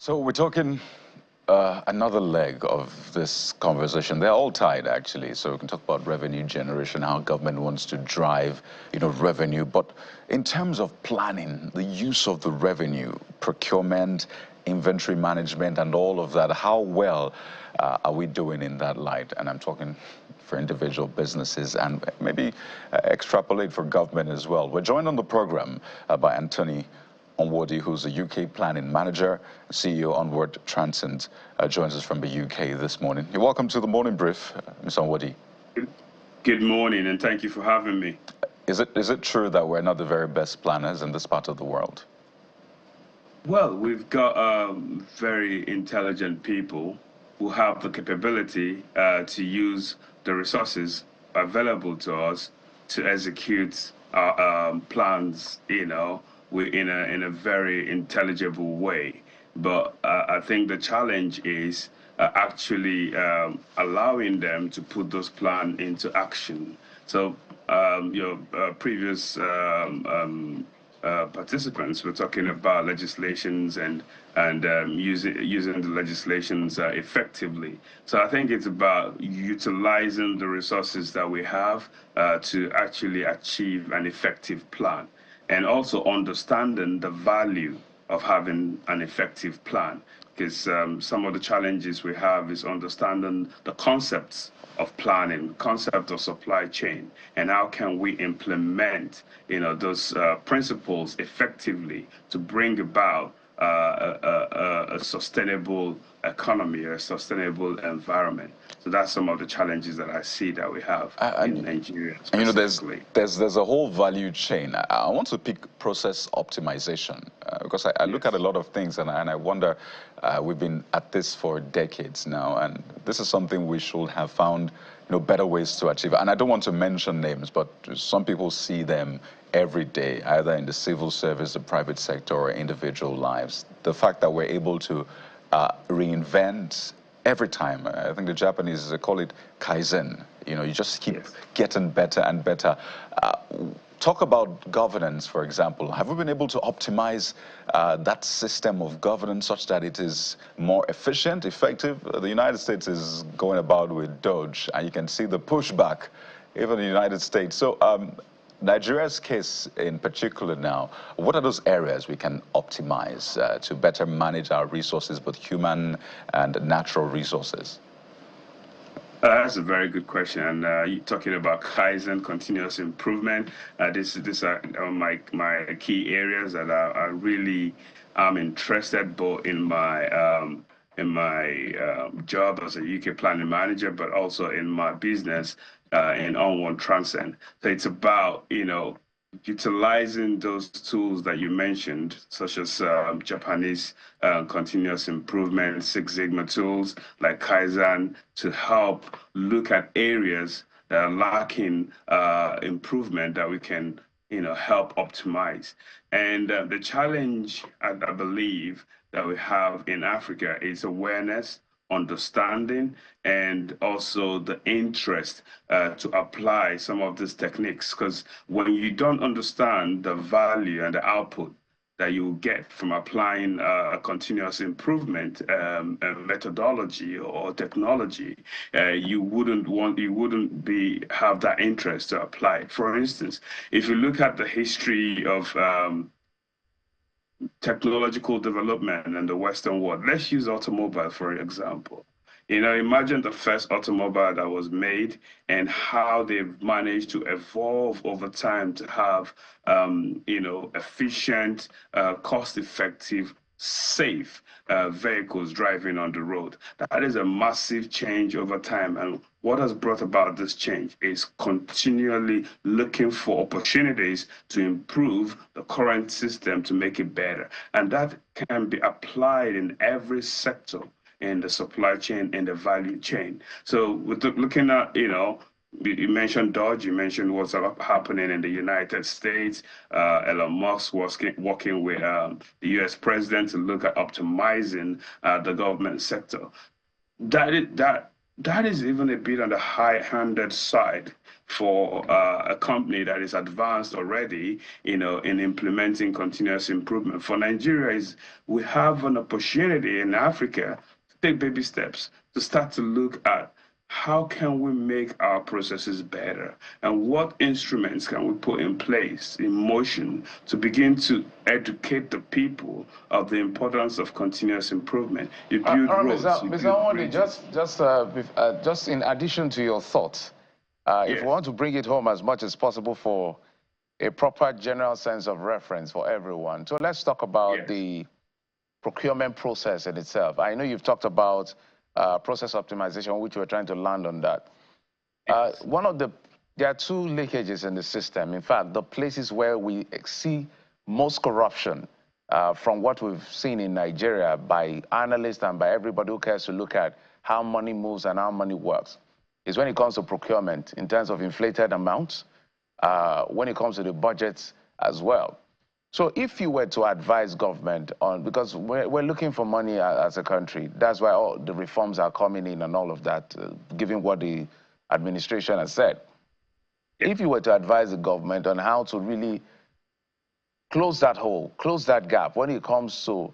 So we're talking another leg of this conversation. They're all tied, actually. So we can talk about revenue generation, how government wants to drive, revenue. But in terms of planning, the use of the revenue, procurement, inventory management, and all of that, how well are we doing in that light? And I'm talking for individual businesses and maybe extrapolate for government as well. We're joined on the program by Anthony Onwardtranscends, who's the UK planning manager, CEO OnwardTranscends, joins us from the UK this morning. You're welcome to the morning brief, Mr. Onwardtranscends. Good morning, and thank you for having me. Is it true that we're not the very best planners in this part of the world? Well, we've got very intelligent people who have the capability to use the resources available to us to execute our plans, in a very intelligible way. But I think the challenge is actually allowing them to put those plans into action. So your previous participants were talking about legislations and using the legislations effectively. So I think it's about utilizing the resources that we have to actually achieve an effective plan, and also understanding the value of having an effective plan, because some of the challenges we have is understanding the concepts of planning, concept of supply chain, and how can we implement those principles effectively to bring about a sustainable economy, a sustainable environment. So that's some of the challenges that I see that we have in Nigeria. And there's a whole value chain. I want to pick process optimization because I look at a lot of things and I wonder, we've been at this for decades now, and this is something we should have found better ways to achieve. And I don't want to mention names, but some people see them every day, either in the civil service, the private sector, or individual lives. The fact that we're able to reinvent every time. I think the Japanese call it kaizen. You just keep getting better and better. Talk about governance, for example. Have we been able to optimize that system of governance such that it is more efficient, effective? The United States is going about with Doge, and you can see the pushback even in the United States. So Nigeria's case in particular now, what are those areas we can optimize to better manage our resources, both human and natural resources? That's a very good question. And you're talking about Kaizen, continuous improvement. These are my key areas that I really am interested both in my job as a UK planning manager, but also in my business in OnwardTranscends. So it's about utilizing those tools that you mentioned, such as Japanese continuous improvement, Six Sigma tools like Kaizen, to help look at areas that are lacking improvement that we can help optimize. And the challenge, I believe, that we have in Africa is awareness, understanding, and also the interest to apply some of these techniques. Because when you don't understand the value and the output that you get from applying a continuous improvement methodology or technology, you wouldn't have that interest to apply it. For instance, if you look at the history of technological development in the Western world. Let's use automobile, for example. Imagine the first automobile that was made and how they've managed to evolve over time to have, efficient, cost-effective, safe vehicles driving on the road. That is a massive change over time. And what has brought about this change is continually looking for opportunities to improve the current system to make it better. And that can be applied in every sector in the supply chain and the value chain. So we're looking at, you mentioned Dodge, you mentioned what's happening in the United States. Elon Musk was working with the US president to look at optimizing the government sector. That that is even a bit on the high-handed side for a company that is advanced already, in implementing continuous improvement. For Nigeria, we have an opportunity in Africa to take baby steps to start to look at how can we make our processes better and what instruments can we put in place, in motion, to begin to educate the people of the importance of continuous improvement. You build roads, you Mr. build Onward, bridges. just in addition to your thoughts, if we Yes. want to bring it home as much as possible for a proper general sense of reference for everyone, so let's talk about Yes. the procurement process in itself. I know you've talked about process optimization, which we're trying to land on that. Yes. There are two leakages in the system. In fact, the places where we see most corruption from what we've seen in Nigeria by analysts and by everybody who cares to look at how money moves and how money works is when it comes to procurement in terms of inflated amounts, when it comes to the budgets as well. So if you were to advise government on, because we're looking for money as a country, that's why all the reforms are coming in and all of that, given what the administration has said. Yeah. If you were to advise the government on how to really close that hole, close that gap when it comes to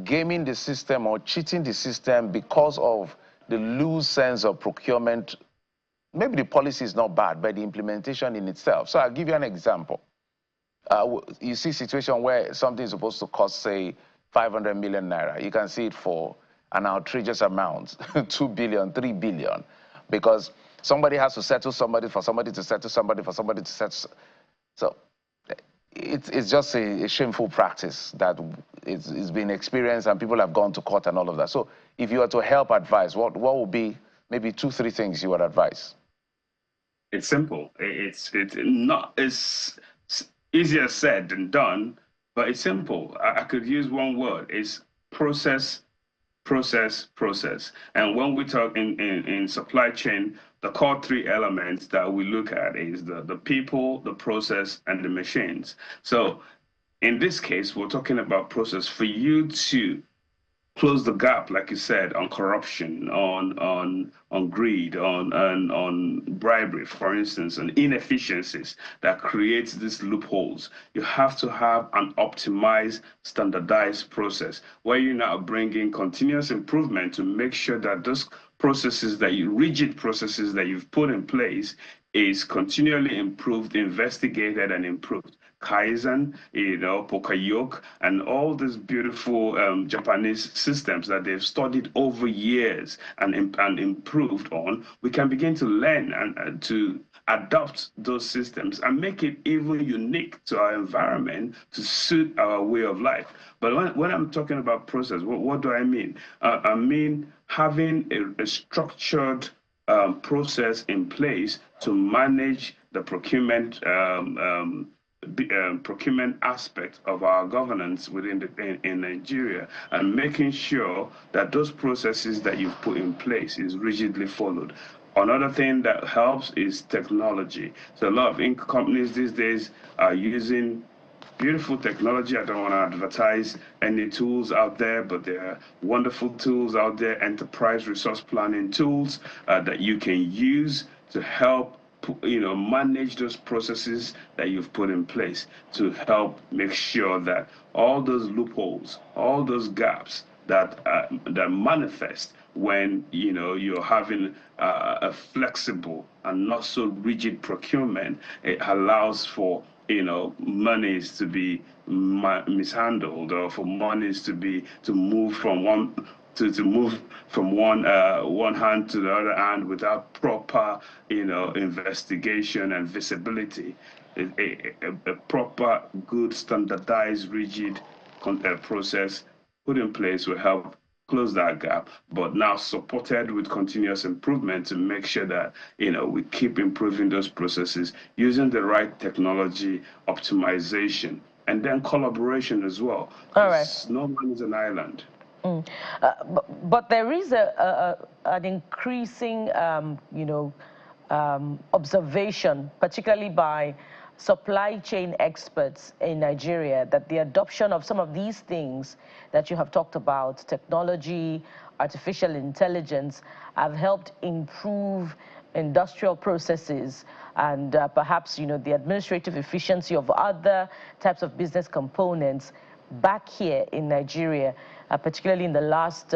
gaming the system or cheating the system because of the loose sense of procurement, maybe the policy is not bad, but the implementation in itself. So I'll give you an example. You see a situation where something is supposed to cost, say, 500 million naira. You can see it for an outrageous amount, 2 billion, 3 billion, because somebody has to settle somebody for somebody to settle somebody for somebody to settle. So it's just a shameful practice that it's been experienced and people have gone to court and all of that. So if you were to help advise, what would be maybe 2, 3 things you would advise? It's simple. It's easier said than done, but it's simple. I could use one word. It's process, process, process. And when we talk in supply chain, the core 3 elements that we look at is the people, the process, and the machines. So in this case, we're talking about process. For you to close the gap, like you said, on corruption, on greed, on bribery, for instance, and inefficiencies that creates these loopholes. You have to have an optimized, standardized process where you now bring in continuous improvement to make sure that those processes rigid processes that you've put in place is continually improved, investigated, and improved. Kaizen, Pokayoke, and all these beautiful Japanese systems that they've studied over years and improved on, we can begin to learn and to adopt those systems and make it even unique to our environment to suit our way of life. But when I'm talking about process, what do I mean? I mean having a structured process in place to manage the procurement procurement aspect of our governance in Nigeria, and making sure that those processes that you've put in place is rigidly followed. Another thing that helps is technology. So a lot of companies these days are using beautiful technology. I don't want to advertise any tools out there, but there are wonderful tools out there, enterprise resource planning tools that you can use to help manage those processes that you've put in place to help make sure that all those loopholes, all those gaps that manifest when you're having a flexible and not so rigid procurement, it allows for monies to be mishandled, or for monies to move from one one hand to the other hand without proper investigation and visibility. A proper, good, standardized, rigid process put in place will help close that gap, but now supported with continuous improvement to make sure that we keep improving those processes using the right technology, optimization, and then collaboration as well. All right. No man is an island. But there is an increasing, observation, particularly by supply chain experts in Nigeria that the adoption of some of these things that you have talked about, technology, artificial intelligence, have helped improve industrial processes and perhaps, the administrative efficiency of other types of business components back here in Nigeria, particularly in the last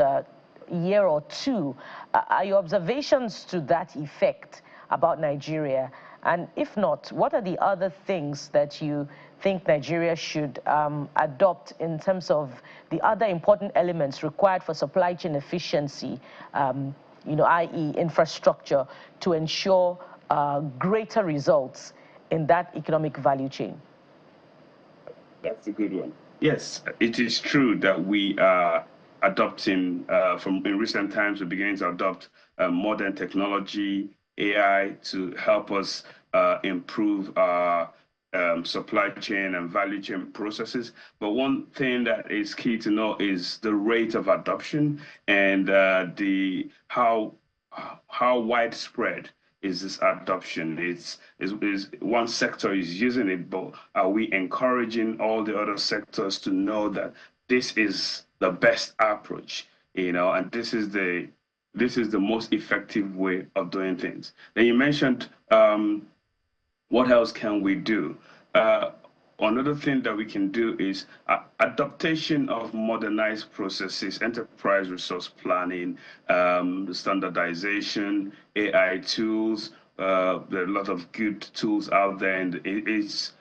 year or two. Are your observations to that effect about Nigeria? And if not, what are the other things that you think Nigeria should adopt in terms of the other important elements required for supply chain efficiency, i.e. infrastructure, to ensure greater results in that economic value chain? That's a good one. Yes, it is true that we are adopting, in recent times, we're beginning to adopt modern technology, AI, to help us improve our supply chain and value chain processes. But one thing that is key to know is the rate of adoption and how widespread is this adoption. Is one sector is using it, but are we encouraging all the other sectors to know that this is the best approach, and this is the most effective way of doing things? Then you mentioned what else can we do? Another thing that we can do is adaptation of modernized processes, enterprise resource planning, standardization, AI tools. There are a lot of good tools out there, and it's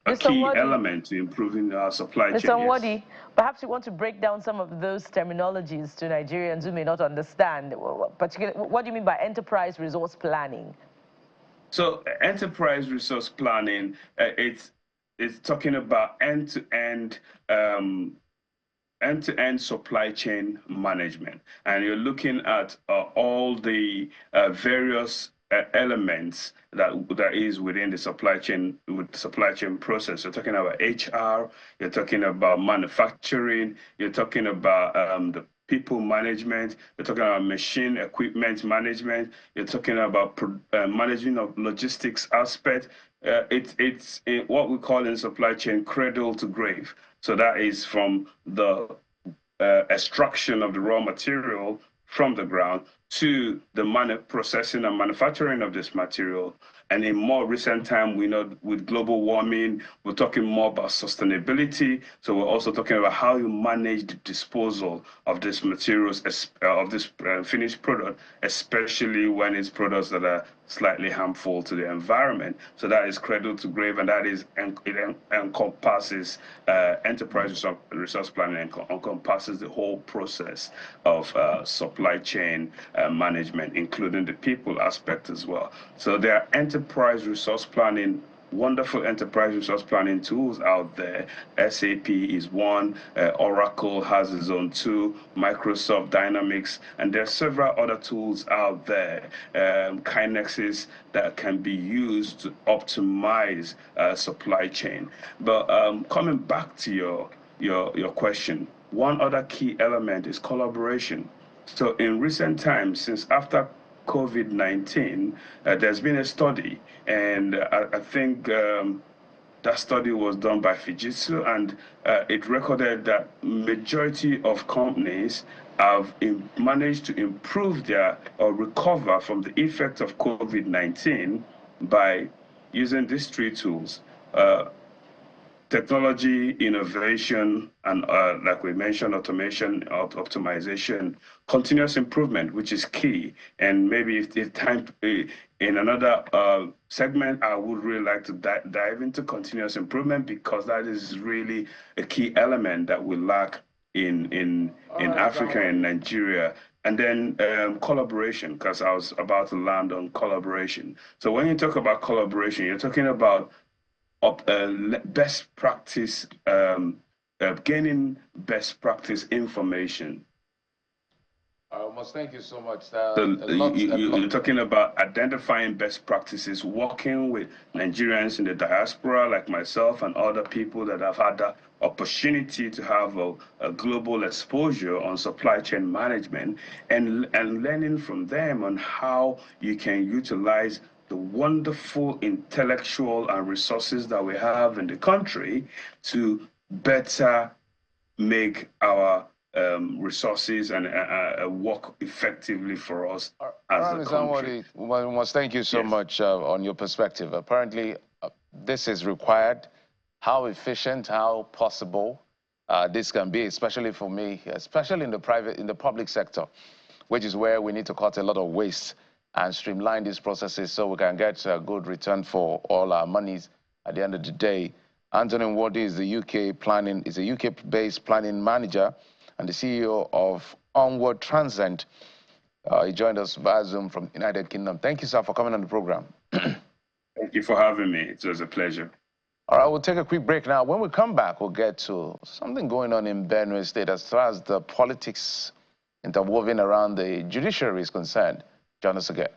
a key element to improving our supply chain. Mr. Onwardtranscends, perhaps you want to break down some of those terminologies to Nigerians who may not understand. Particularly, what do you mean by enterprise resource planning? So enterprise resource planning, it's talking about end-to-end supply chain management, and you're looking at all the various elements that is within the supply chain process. You're talking about HR, you're talking about manufacturing, you're talking about the people management, you're talking about machine equipment management, you're talking about managing of logistics aspect. It's what we call in supply chain cradle to grave. So that is from the extraction of the raw material from the ground to the processing and manufacturing of this material. And in more recent time, we know with global warming, we're talking more about sustainability. So we're also talking about how you manage the disposal of these materials, of this finished product, especially when it's products that are slightly harmful to the environment. So that is cradle to grave, and that is it encompasses enterprise resource planning, and encompasses the whole process of supply chain management, including the people aspect as well. So there are enterprise resource planning, wonderful enterprise resource planning tools out there. SAP is one, Oracle has its own tool, Microsoft Dynamics, and there are several other tools out there, Kinexes, that can be used to optimize supply chain. But coming back to your question, one other key element is collaboration. So in recent times, since after COVID-19, there's been a study, and I think that study was done by Fujitsu, and it recorded that majority of companies have managed to improve or recover from the effect of COVID-19 by using these three tools: technology, innovation, and like we mentioned, automation, optimization, continuous improvement, which is key. And maybe if time in another segment, I would really like to dive into continuous improvement, because that is really a key element that we lack in Africa and Nigeria. And then collaboration, because I was about to land on collaboration. So when you talk about collaboration, you're talking about best practice, gaining best practice information. Almost, thank you so much. You're talking about identifying best practices, working with Nigerians in the diaspora like myself and other people that have had the opportunity to have a global exposure on supply chain management, and learning from them on how you can utilize the wonderful intellectual and resources that we have in the country to better make our resources and work effectively for us as a country. We must thank you so much on your perspective. Apparently, this is required. How efficient, how possible this can be, especially for me, especially in the public sector, which is where we need to cut a lot of waste and streamline these processes so we can get a good return for all our monies at the end of the day. Anthony Nwadi is the UK-based planning manager and the CEO of OnwardTranscends. He joined us via Zoom from the United Kingdom. Thank you, sir, for coming on the program. Thank you for having me. It was a pleasure. All right, we'll take a quick break now. When we come back, we'll get to something going on in Benue State as far as the politics interwoven around the judiciary is concerned. Join us again.